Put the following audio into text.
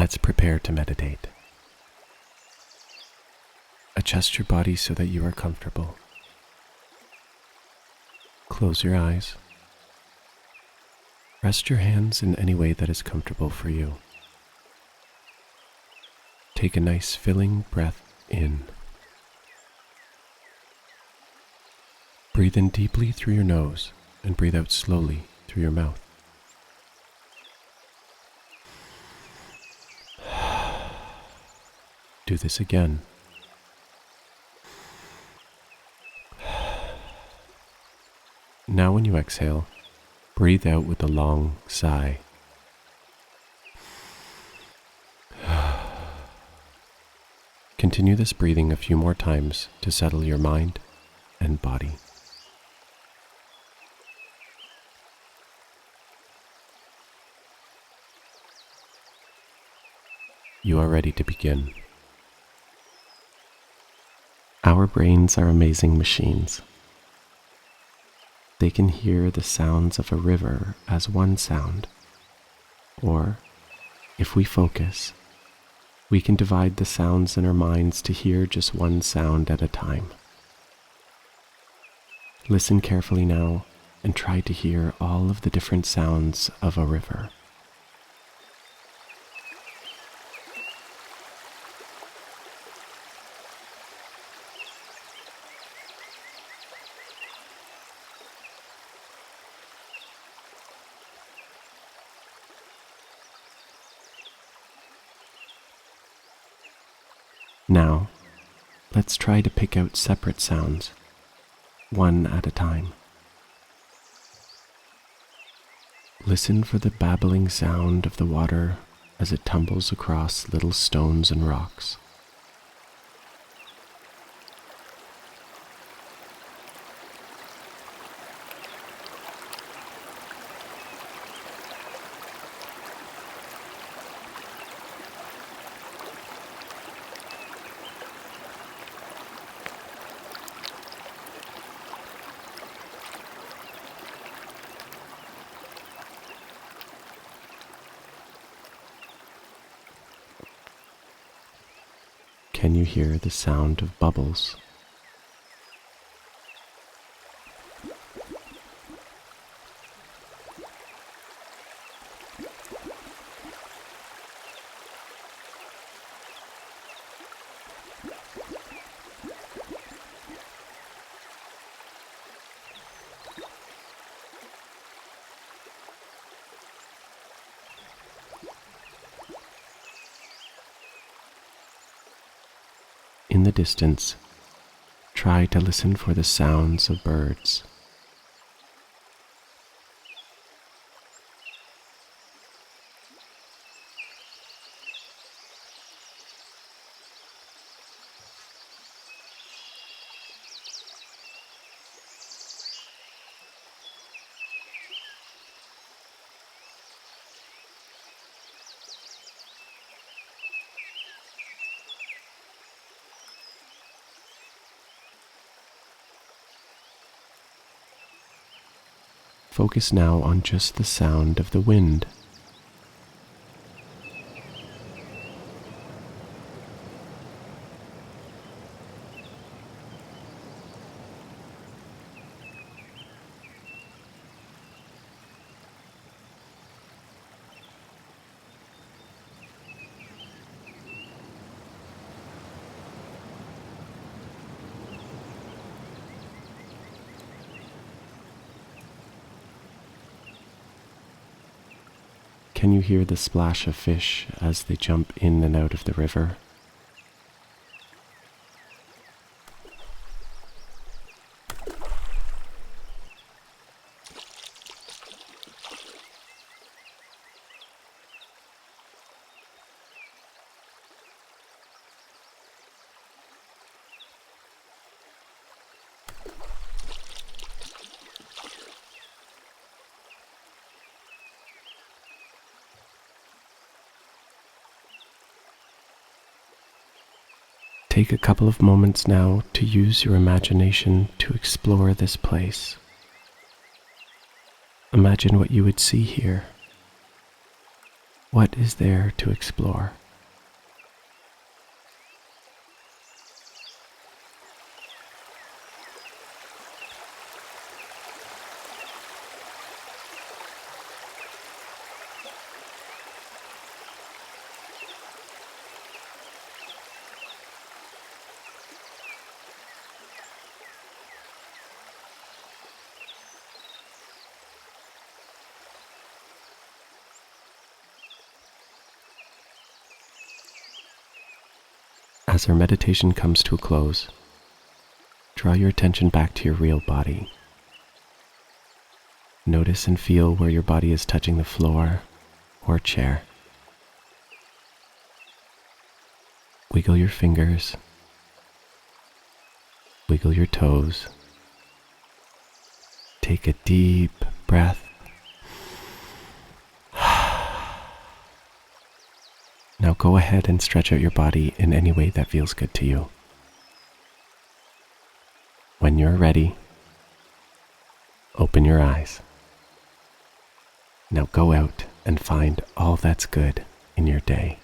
Let's prepare to meditate. Adjust your body so that you are comfortable. Close your eyes. Rest your hands in any way that is comfortable for you. Take a nice filling breath in. Breathe in deeply through your nose and breathe out slowly through your mouth. Do this again. Now when you exhale, breathe out with a long sigh. Continue this breathing a few more times to settle your mind and body. You are ready to begin. Our brains are amazing machines. They can hear the sounds of a river as one sound, or, if we focus, we can divide the sounds in our minds to hear just one sound at a time. Listen carefully now and try to hear all of the different sounds of a river. Now, let's try to pick out separate sounds, one at a time. Listen for the babbling sound of the water as it tumbles across little stones and rocks. Can you hear the sound of bubbles? In the distance, try to listen for the sounds of birds. Focus now on just the sound of the wind. Can you hear the splash of fish as they jump in and out of the river? Take a couple of moments now to use your imagination to explore this place. Imagine what you would see here. What is there to explore? As our meditation comes to a close, draw your attention back to your real body. Notice and feel where your body is touching the floor or chair. Wiggle your fingers, wiggle your toes. Take a deep breath. Now go ahead and stretch out your body in any way that feels good to you. When you're ready, open your eyes. Now go out and find all that's good in your day.